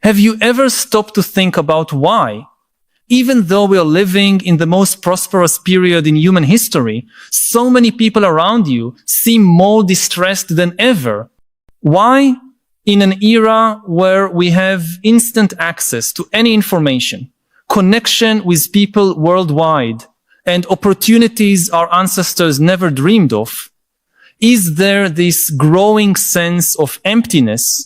Have you ever stopped to think about why? Even though we are living in the most prosperous period in human history, so many people around you seem more distressed than ever. Why? In an era where we have instant access to any information, connection with people worldwide, and opportunities our ancestors never dreamed of, is there this growing sense of emptiness,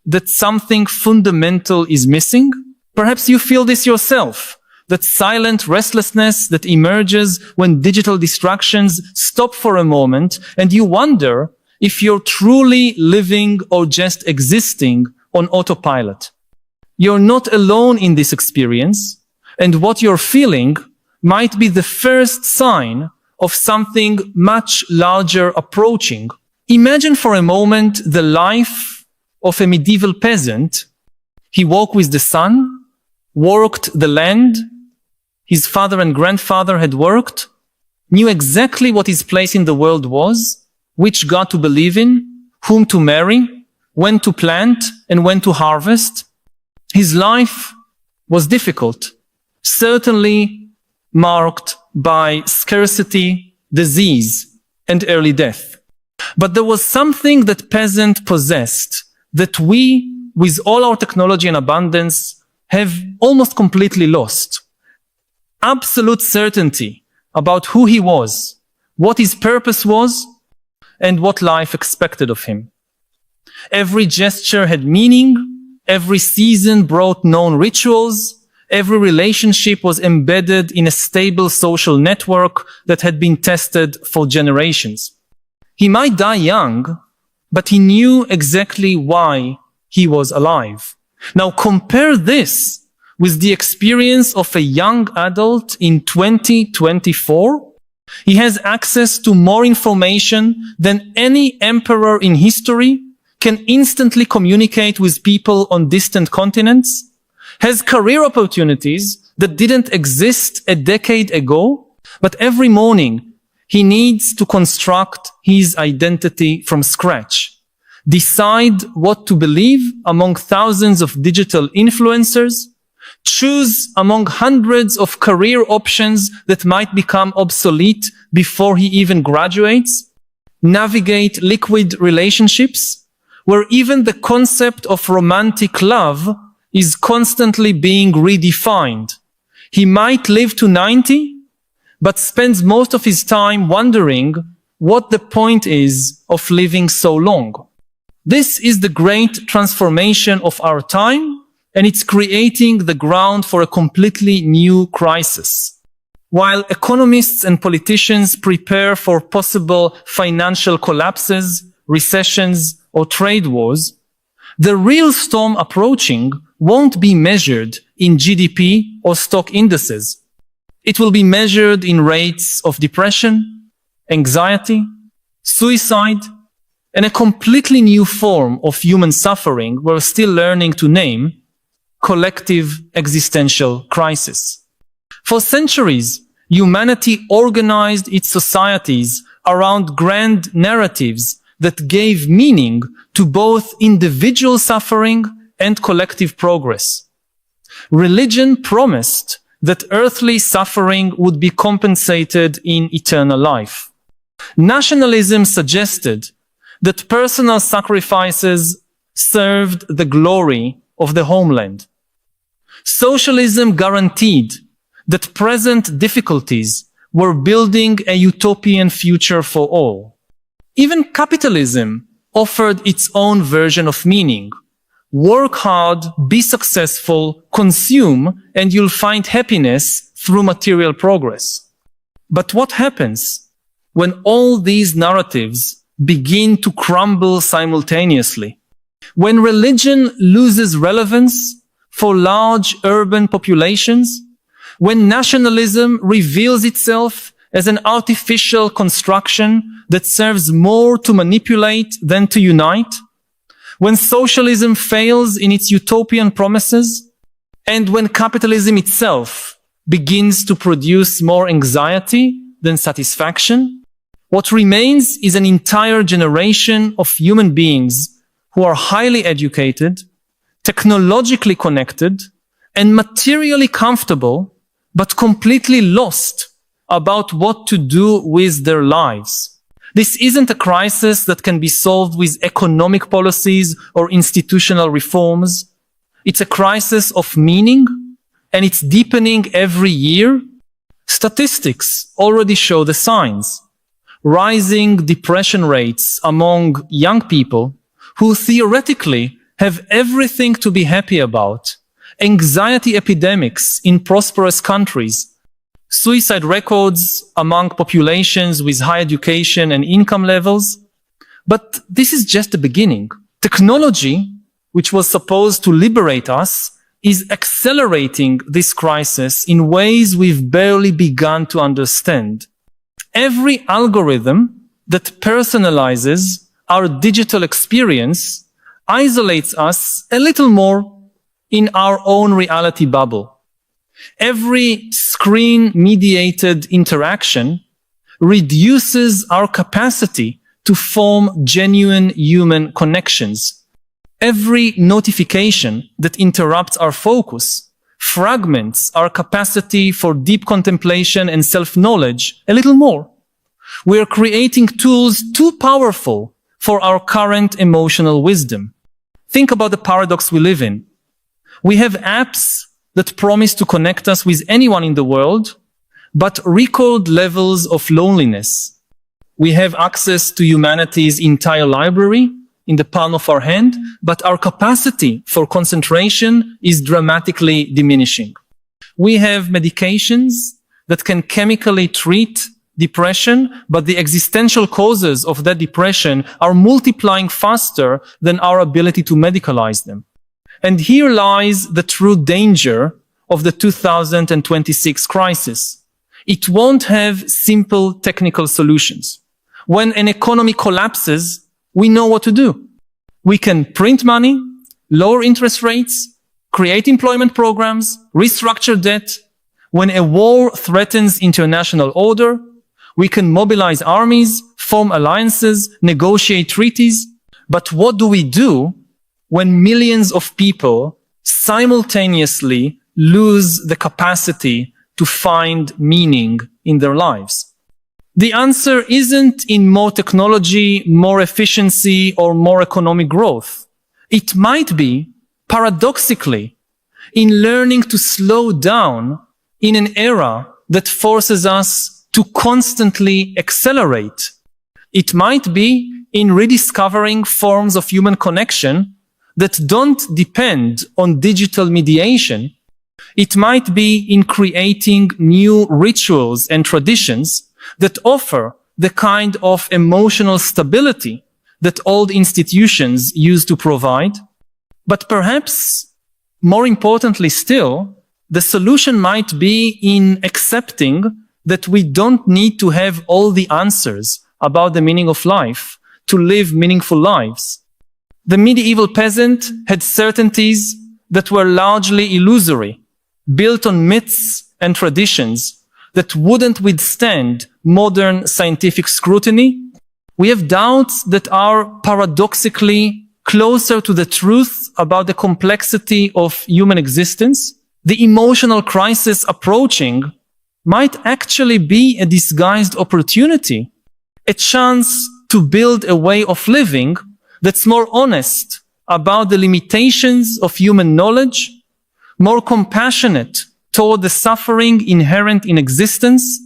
that something fundamental is missing? Perhaps you feel this yourself, that silent restlessness that emerges when digital distractions stop for a moment and you wonder if you're truly living or just existing on autopilot. You're not alone in this experience, and what you're feeling might be the first sign of something much larger approaching. Imagine for a moment the life of a medieval peasant. He walked with the sun, worked the land, his father and grandfather had worked, knew exactly what his place in the world was, which God to believe in, whom to marry, when to plant, and when to harvest. His life was difficult, certainly marked by scarcity, disease, and early death. But there was something that peasant possessed that we, with all our technology and abundance, have almost completely lost. Absolute certainty about who he was, what his purpose was, and what life expected of him. Every gesture had meaning, every season brought known rituals, every relationship was embedded in a stable social network that had been tested for generations. He might die young, but he knew exactly why he was alive. Now compare this with the experience of a young adult in 2024. He has access to more information than any emperor in history, can instantly communicate with people on distant continents, has career opportunities that didn't exist a decade ago, but every morning he needs to construct his identity from scratch, decide what to believe among thousands of digital influencers, choose among hundreds of career options that might become obsolete before he even graduates, navigate liquid relationships, where even the concept of romantic love is constantly being redefined. He might live to 90, but spends most of his time wondering what the point is of living so long. This is the great transformation of our time, and it's creating the ground for a completely new crisis. While economists and politicians prepare for possible financial collapses, recessions, or trade wars, the real storm approaching won't be measured in GDP or stock indices. It will be measured in rates of depression, anxiety, suicide, and a completely new form of human suffering we're still learning to name: collective existential crisis. For centuries, humanity organized its societies around grand narratives that gave meaning to both individual suffering and collective progress. Religion promised that earthly suffering would be compensated in eternal life. Nationalism suggested that personal sacrifices served the glory of the homeland. Socialism guaranteed that present difficulties were building a utopian future for all. Even capitalism offered its own version of meaning. Work hard, be successful, consume, and you'll find happiness through material progress. But what happens when all these narratives begin to crumble simultaneously? When religion loses relevance for large urban populations, when nationalism reveals itself as an artificial construction that serves more to manipulate than to unite, when socialism fails in its utopian promises, and when capitalism itself begins to produce more anxiety than satisfaction, what remains is an entire generation of human beings who are highly educated, technologically connected, and materially comfortable, but completely lost about what to do with their lives. This isn't a crisis that can be solved with economic policies or institutional reforms. It's a crisis of meaning, and it's deepening every year. Statistics already show the signs. Rising depression rates among young people who theoretically have everything to be happy about, anxiety epidemics in prosperous countries, suicide records among populations with high education and income levels. But this is just the beginning. Technology, which was supposed to liberate us, is accelerating this crisis in ways we've barely begun to understand. Every algorithm that personalizes our digital experience isolates us a little more in our own reality bubble. Every screen-mediated interaction reduces our capacity to form genuine human connections. Every notification that interrupts our focus fragments our capacity for deep contemplation and self-knowledge a little more. We are creating tools too powerful for our current emotional wisdom. Think about the paradox we live in. We have apps that promise to connect us with anyone in the world, but record levels of loneliness. We have access to humanity's entire library in the palm of our hand, but our capacity for concentration is dramatically diminishing. We have medications that can chemically treat depression, but the existential causes of that depression are multiplying faster than our ability to medicalize them. And here lies the true danger of the 2026 crisis. It won't have simple technical solutions. When an economy collapses, we know what to do. We can print money, lower interest rates, create employment programs, restructure debt. When a war threatens international order, we can mobilize armies, form alliances, negotiate treaties. But what do we do when millions of people simultaneously lose the capacity to find meaning in their lives? The answer isn't in more technology, more efficiency, or more economic growth. It might be, paradoxically, in learning to slow down in an era that forces us to constantly accelerate. It might be in rediscovering forms of human connection that don't depend on digital mediation. It might be in creating new rituals and traditions that offer the kind of emotional stability that old institutions used to provide. But perhaps, more importantly still, the solution might be in accepting that we don't need to have all the answers about the meaning of life to live meaningful lives. The medieval peasant had certainties that were largely illusory, built on myths and traditions that wouldn't withstand modern scientific scrutiny. We have doubts that are paradoxically closer to the truth about the complexity of human existence. The emotional crisis approaching might actually be a disguised opportunity, a chance to build a way of living that's more honest about the limitations of human knowledge, more compassionate toward the suffering inherent in existence,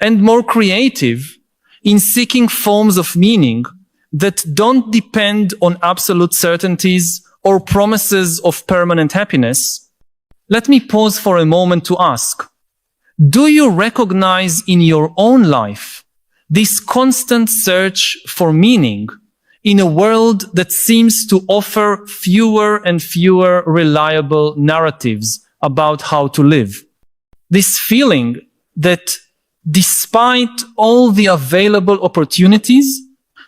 and more creative in seeking forms of meaning that don't depend on absolute certainties or promises of permanent happiness. Let me pause for a moment to ask, do you recognize in your own life this constant search for meaning in a world that seems to offer fewer and fewer reliable narratives about how to live? This feeling that despite all the available opportunities,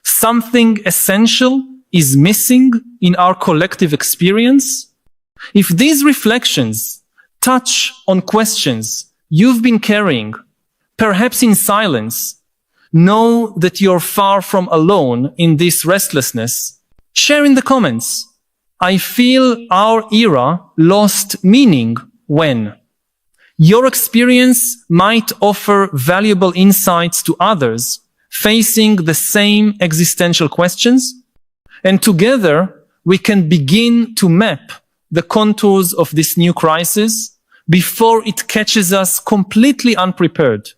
something essential is missing in our collective experience? If these reflections touch on questions you've been carrying, perhaps in silence, know that you're far from alone in this restlessness. Share in the comments. I feel our era lost meaning when your experience might offer valuable insights to others facing the same existential questions, and together we can begin to map the contours of this new crisis before it catches us completely unprepared.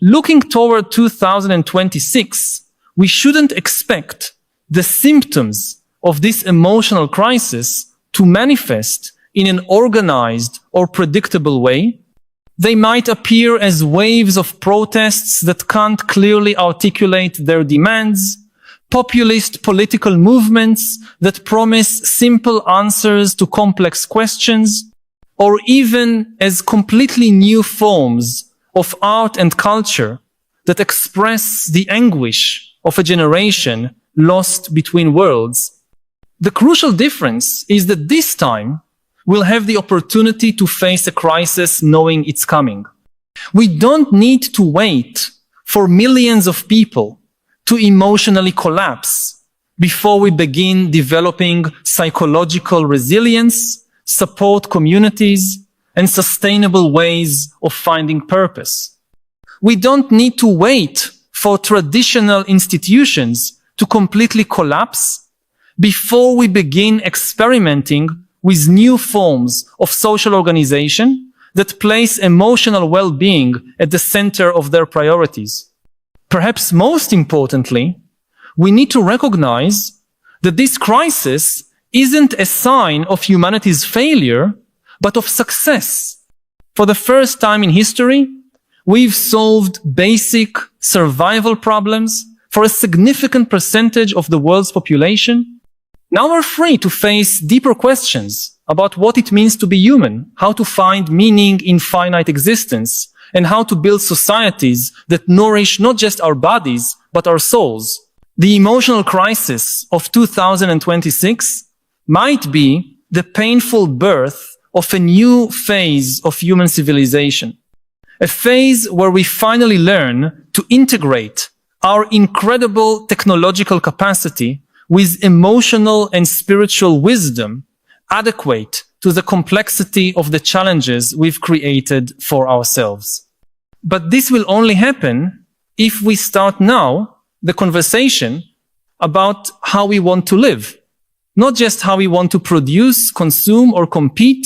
Looking toward 2026, we shouldn't expect the symptoms of this emotional crisis to manifest in an organized or predictable way. They might appear as waves of protests that can't clearly articulate their demands, populist political movements that promise simple answers to complex questions, or even as completely new forms of art and culture that express the anguish of a generation lost between worlds. The crucial difference is that this time we'll have the opportunity to face a crisis knowing it's coming. We don't need to wait for millions of people to emotionally collapse before we begin developing psychological resilience, support communities, and sustainable ways of finding purpose. We don't need to wait for traditional institutions to completely collapse before we begin experimenting with new forms of social organization that place emotional well-being at the center of their priorities. Perhaps most importantly, we need to recognize that this crisis isn't a sign of humanity's failure, but of success. For the first time in history, we've solved basic survival problems for a significant percentage of the world's population. Now we're free to face deeper questions about what it means to be human, how to find meaning in finite existence, and how to build societies that nourish not just our bodies, but our souls. The emotional crisis of 2026 might be the painful birth of a new phase of human civilization, a phase where we finally learn to integrate our incredible technological capacity with emotional and spiritual wisdom adequate to the complexity of the challenges we've created for ourselves. But this will only happen if we start now the conversation about how we want to live, not just how we want to produce, consume, or compete.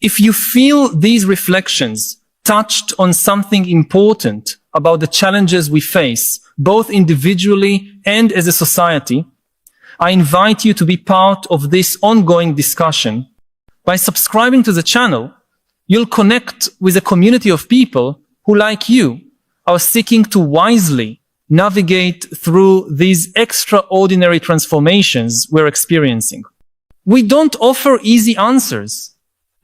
If you feel these reflections touched on something important about the challenges we face, both individually and as a society, I invite you to be part of this ongoing discussion. By subscribing to the channel, you'll connect with a community of people who, like you, are seeking to wisely navigate through these extraordinary transformations we're experiencing. We don't offer easy answers,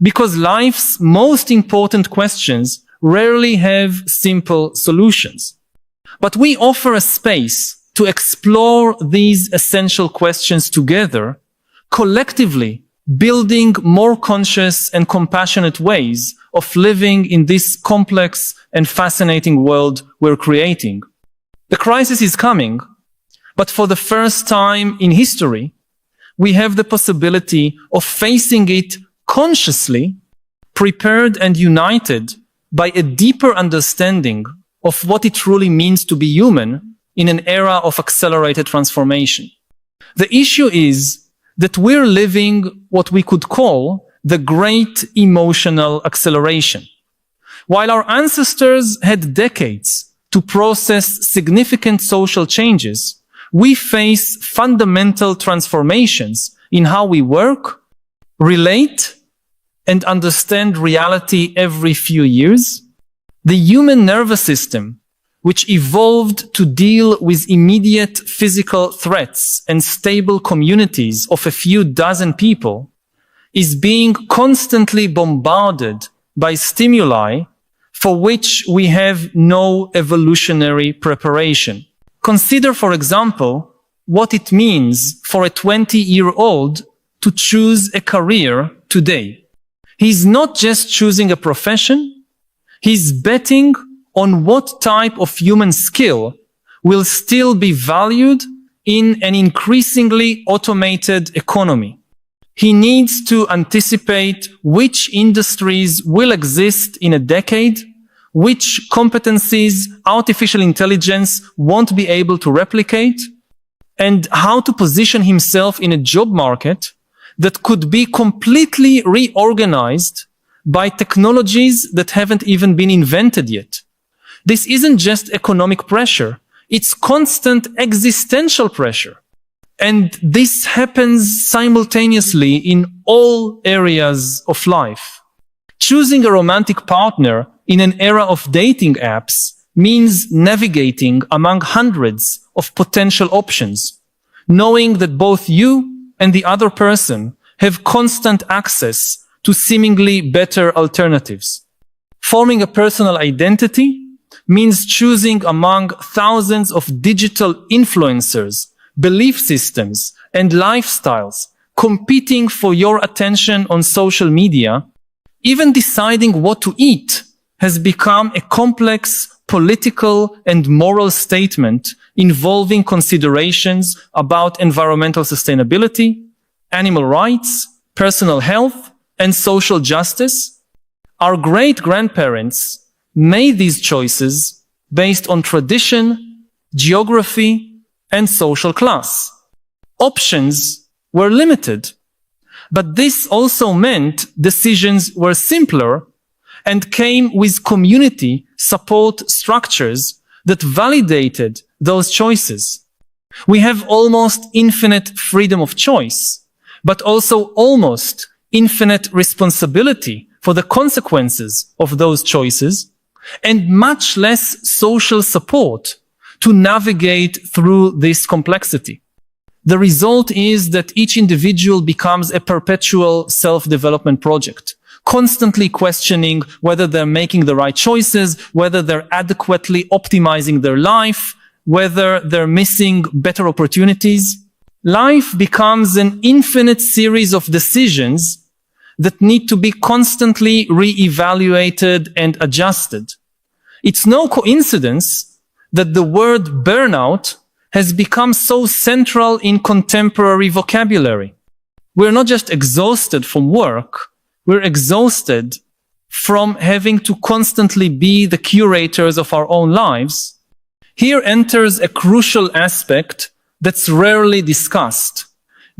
because life's most important questions rarely have simple solutions. But we offer a space to explore these essential questions together, collectively building more conscious and compassionate ways of living in this complex and fascinating world we're creating. The crisis is coming, but for the first time in history, we have the possibility of facing it consciously, prepared and united by a deeper understanding of what it truly means to be human in an era of accelerated transformation. The issue is that we're living what we could call the great emotional acceleration. While our ancestors had decades to process significant social changes, we face fundamental transformations in how we work, relate, and understand reality every few years. The human nervous system, which evolved to deal with immediate physical threats and stable communities of a few dozen people, is being constantly bombarded by stimuli for which we have no evolutionary preparation. Consider, for example, what it means for a 20-year-old to choose a career today. He's not just choosing a profession, he's betting on what type of human skill will still be valued in an increasingly automated economy. He needs to anticipate which industries will exist in a decade, which competencies artificial intelligence won't be able to replicate, and how to position himself in a job market that could be completely reorganized by technologies that haven't even been invented yet. This isn't just economic pressure, it's constant existential pressure. And this happens simultaneously in all areas of life. Choosing a romantic partner in an era of dating apps means navigating among hundreds of potential options, knowing that both you and the other person have constant access to seemingly better alternatives. Forming a personal identity means choosing among thousands of digital influencers, belief systems, and lifestyles competing for your attention on social media. Even deciding what to eat has become a complex political and moral statement involving considerations about environmental sustainability, animal rights, personal health, and social justice. Our great-grandparents made these choices based on tradition, geography, and social class. Options were limited, but this also meant decisions were simpler and came with community support structures that validated those choices. We have almost infinite freedom of choice, but also almost infinite responsibility for the consequences of those choices, and much less social support to navigate through this complexity. The result is that each individual becomes a perpetual self-development project, constantly questioning whether they're making the right choices, whether they're adequately optimizing their life, whether they're missing better opportunities. Life becomes an infinite series of decisions that need to be constantly re-evaluated and adjusted. It's no coincidence that the word burnout has become so central in contemporary vocabulary. We're not just exhausted from work, we're exhausted from having to constantly be the curators of our own lives. Here enters a crucial aspect that's rarely discussed.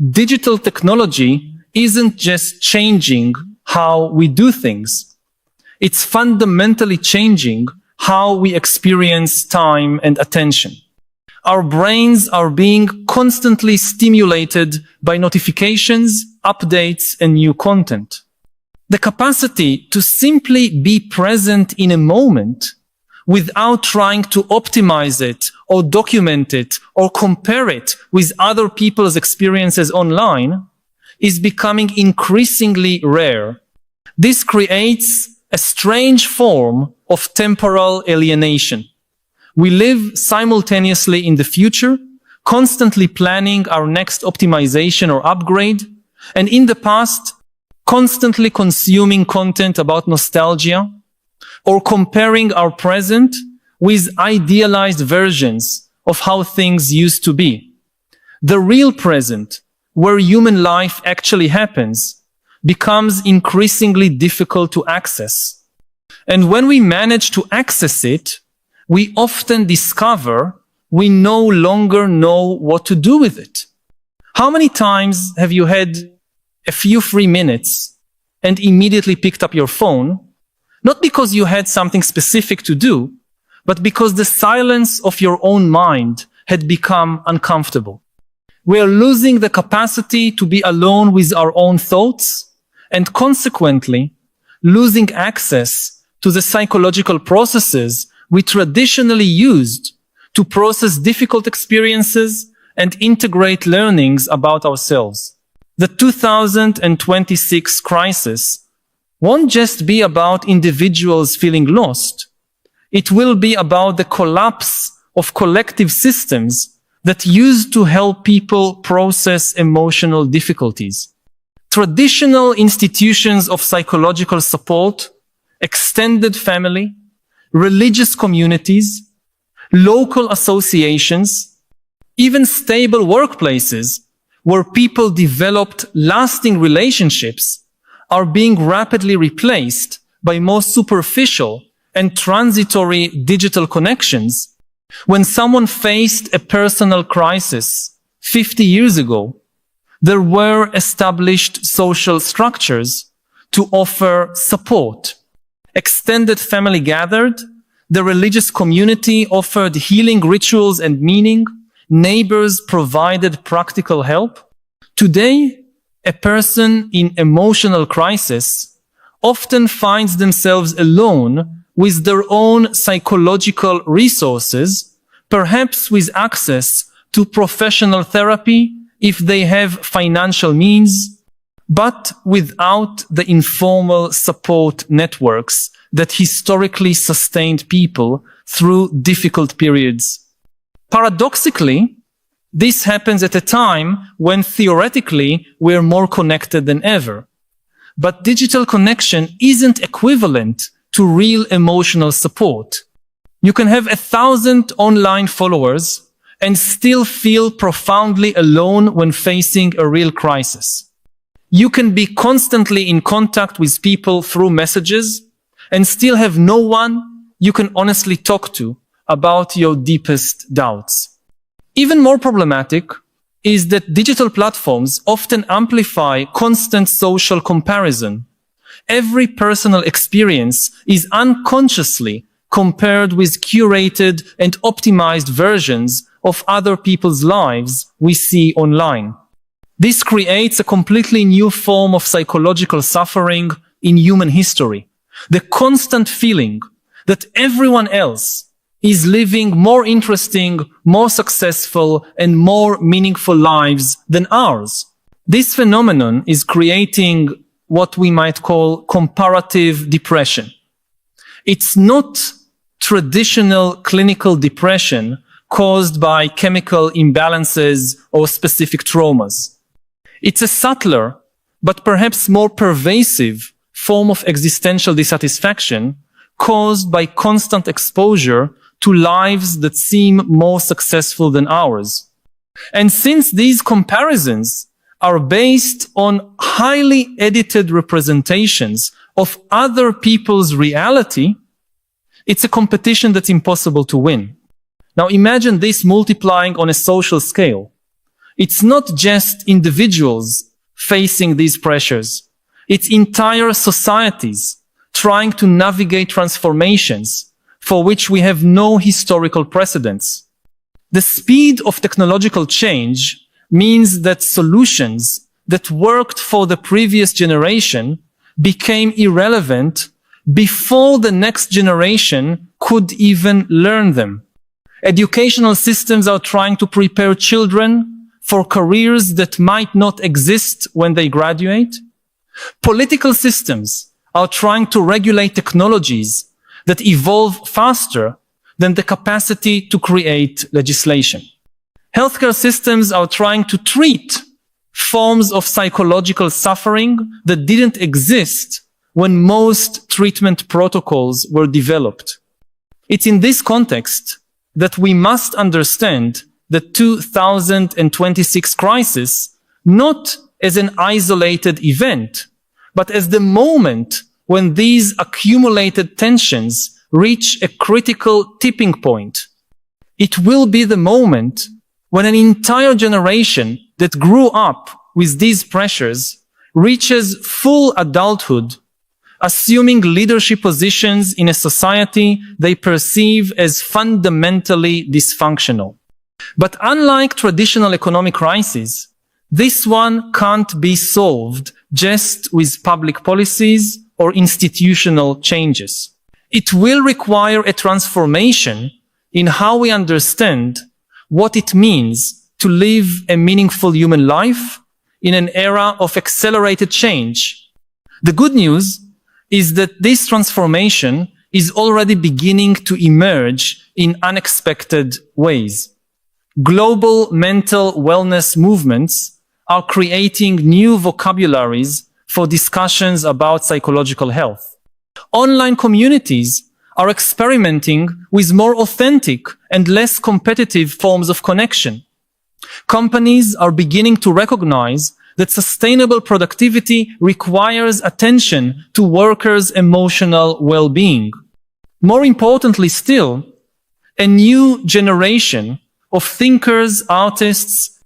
Digital technology isn't just changing how we do things. It's fundamentally changing how we experience time and attention. Our brains are being constantly stimulated by notifications, updates, and new content. The capacity to simply be present in a moment without trying to optimize it or document it or compare it with other people's experiences online is becoming increasingly rare. This creates a strange form of temporal alienation. We live simultaneously in the future, constantly planning our next optimization or upgrade, and in the past, constantly consuming content about nostalgia, or comparing our present with idealized versions of how things used to be. The real present, where human life actually happens, becomes increasingly difficult to access. And when we manage to access it, we often discover we no longer know what to do with it. How many times have you had a few free minutes and immediately picked up your phone, not because you had something specific to do, but because the silence of your own mind had become uncomfortable? We are losing the capacity to be alone with our own thoughts, and consequently, losing access to the psychological processes we traditionally used to process difficult experiences and integrate learnings about ourselves. The 2026 crisis won't just be about individuals feeling lost. It will be about the collapse of collective systems that used to help people process emotional difficulties. Traditional institutions of psychological support, extended family, religious communities, local associations, even stable workplaces where people developed lasting relationships, are being rapidly replaced by more superficial and transitory digital connections. When someone faced a personal crisis 50 years ago, there were established social structures to offer support. Extended family gathered, the religious community offered healing rituals and meaning, neighbors provided practical help. Today, a person in emotional crisis often finds themselves alone with their own psychological resources, perhaps with access to professional therapy if they have financial means, but without the informal support networks that historically sustained people through difficult periods. Paradoxically, this happens at a time when theoretically we're more connected than ever. But digital connection isn't equivalent to real emotional support. You can have 1,000 online followers and still feel profoundly alone when facing a real crisis. You can be constantly in contact with people through messages and still have no one you can honestly talk to about your deepest doubts. Even more problematic is that digital platforms often amplify constant social comparison. Every personal experience is unconsciously compared with curated and optimized versions of other people's lives we see online. This creates a completely new form of psychological suffering in human history. The constant feeling that everyone else is living more interesting, more successful, and more meaningful lives than ours. This phenomenon is creating what we might call comparative depression. It's not traditional clinical depression caused by chemical imbalances or specific traumas. It's a subtler, but perhaps more pervasive form of existential dissatisfaction caused by constant exposure to lives that seem more successful than ours. And since these comparisons are based on highly edited representations of other people's reality, it's a competition that's impossible to win. Now imagine this multiplying on a social scale. It's not just individuals facing these pressures. It's entire societies trying to navigate transformations for which we have no historical precedents. The speed of technological change means that solutions that worked for the previous generation became irrelevant before the next generation could even learn them. Educational systems are trying to prepare children for careers that might not exist when they graduate. Political systems are trying to regulate technologies that evolve faster than the capacity to create legislation. Healthcare systems are trying to treat forms of psychological suffering that didn't exist when most treatment protocols were developed. It's in this context that we must understand the 2026 crisis not as an isolated event, but as the moment when these accumulated tensions reach a critical tipping point. It will be the moment when an entire generation that grew up with these pressures reaches full adulthood, assuming leadership positions in a society they perceive as fundamentally dysfunctional. But unlike traditional economic crises, this one can't be solved just with public policies or institutional changes. It will require a transformation in how we understand what it means to live a meaningful human life in an era of accelerated change. The good news is that this transformation is already beginning to emerge in unexpected ways. Global mental wellness movements are creating new vocabularies for discussions about psychological health. Online communities are experimenting with more authentic and less competitive forms of connection. Companies are beginning to recognize that sustainable productivity requires attention to workers' emotional well-being. More importantly still, a new generation of thinkers, artists,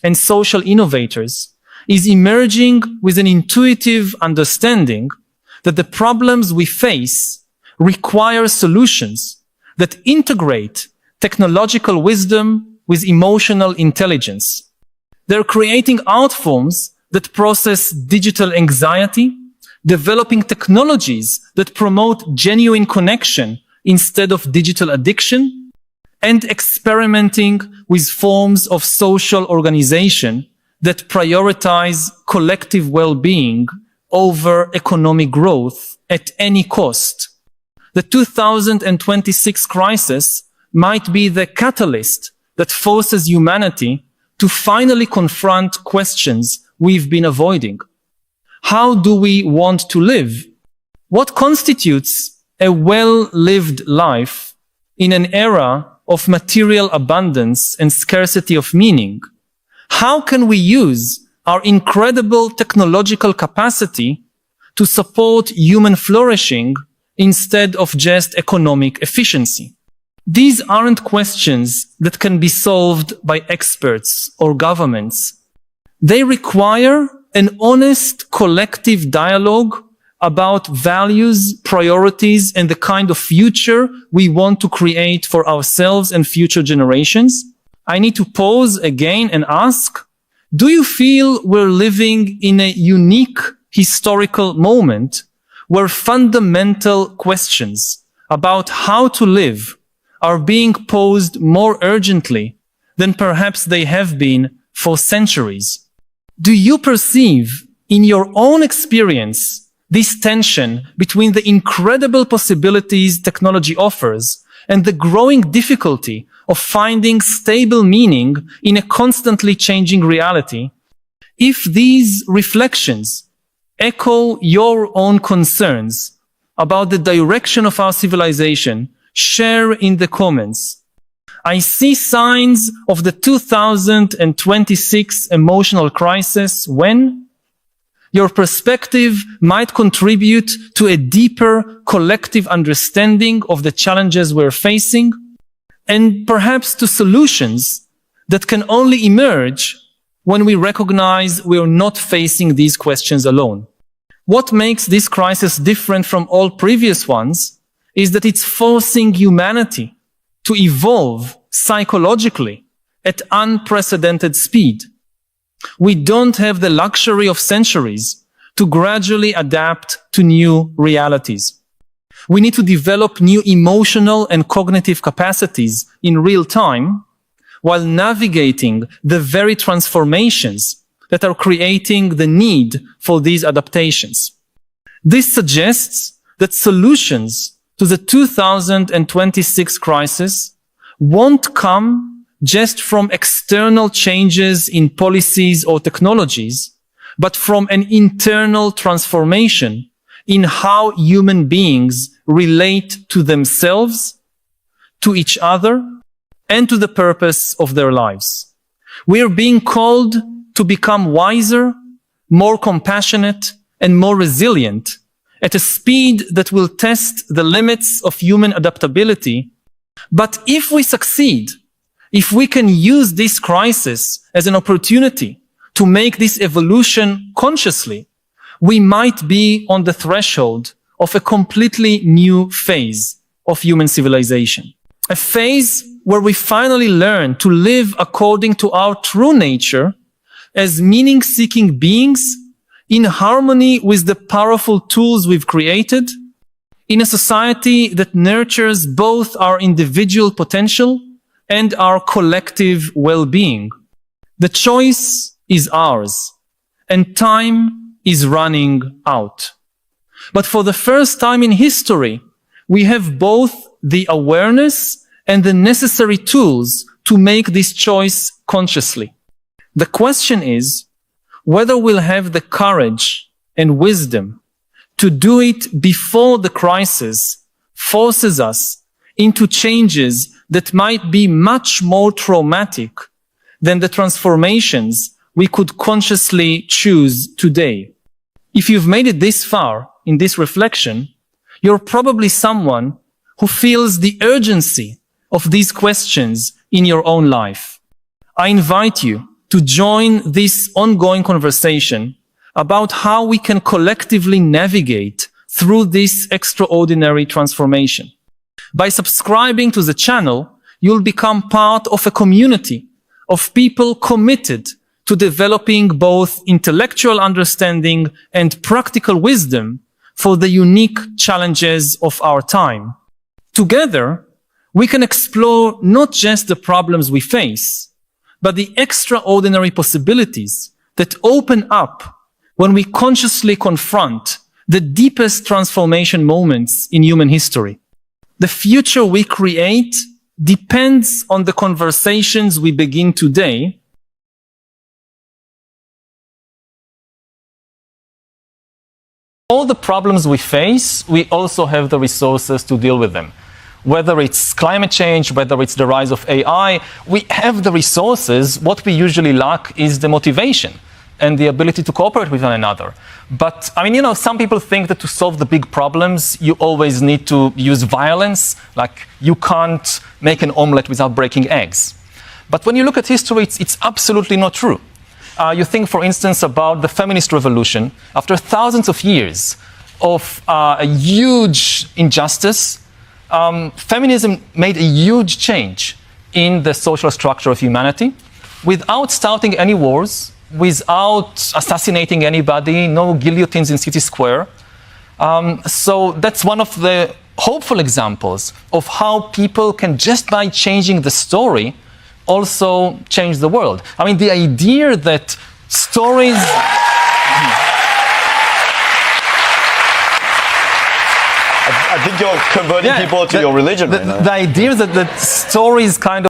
and social innovators is emerging with an intuitive understanding that the problems we face require solutions that integrate technological wisdom with emotional intelligence. They're creating art forms that process digital anxiety, developing technologies that promote genuine connection instead of digital addiction, and experimenting with forms of social organization that prioritize collective well-being over economic growth at any cost. The 2026 crisis might be the catalyst that forces humanity to finally confront questions we've been avoiding. How do we want to live? What constitutes a well-lived life in an era of material abundance and scarcity of meaning? How can we use our incredible technological capacity to support human flourishing instead of just economic efficiency? These aren't questions that can be solved by experts or governments. They require an honest collective dialogue about values, priorities, and the kind of future we want to create for ourselves and future generations. I need to pause again and ask, do you feel we're living in a unique historical moment where fundamental questions about how to live are being posed more urgently than perhaps they have been for centuries? Do you perceive in your own experience this tension between the incredible possibilities technology offers and the growing difficulty of finding stable meaning in a constantly changing reality? If these reflections echo your own concerns about the direction of our civilization, share in the comments. I see signs of the 2026 emotional crisis when your perspective might contribute to a deeper collective understanding of the challenges we're facing, and perhaps to solutions that can only emerge when we recognize we're not facing these questions alone. What makes this crisis different from all previous ones is that it's forcing humanity to evolve psychologically at unprecedented speed. We don't have the luxury of centuries to gradually adapt to new realities. We need to develop new emotional and cognitive capacities in real time while navigating the very transformations that are creating the need for these adaptations. This suggests that solutions to the 2026 crisis won't come just from external changes in policies or technologies, but from an internal transformation in how human beings relate to themselves, to each other, and to the purpose of their lives. We are being called to become wiser, more compassionate, and more resilient at a speed that will test the limits of human adaptability. But if we succeed, if we can use this crisis as an opportunity to make this evolution consciously, we might be on the threshold of a completely new phase of human civilization. A phase where we finally learn to live according to our true nature as meaning-seeking beings in harmony with the powerful tools we've created, in a society that nurtures both our individual potential and our collective well-being. The choice is ours, and time is running out. But for the first time in history, we have both the awareness and the necessary tools to make this choice consciously. The question is whether we'll have the courage and wisdom to do it before the crisis forces us into changes that might be much more traumatic than the transformations we could consciously choose today. If you've made it this far in this reflection, you're probably someone who feels the urgency of these questions in your own life. I invite you to join this ongoing conversation about how we can collectively navigate through this extraordinary transformation. By subscribing to the channel, you'll become part of a community of people committed to developing both intellectual understanding and practical wisdom for the unique challenges of our time. Together, we can explore not just the problems we face, but the extraordinary possibilities that open up when we consciously confront the deepest transformation moments in human history. The future we create depends on the conversations we begin today. All the problems we face, we also have the resources to deal with them. Whether it's climate change, whether it's the rise of AI, we have the resources. What we usually lack is the motivation and the ability to cooperate with one another. But, some people think that to solve the big problems, you always need to use violence, like you can't make an omelette without breaking eggs. But when you look at history, it's absolutely not true. You think, for instance, about the feminist revolution. After thousands of years of a huge injustice, feminism made a huge change in the social structure of humanity without starting any wars, without assassinating anybody, no guillotines in City Square. So that's one of the hopeful examples of how people can, just by changing the story, also change the world. The idea that stories... I think you're converting people to your religion right now. The idea that stories kind of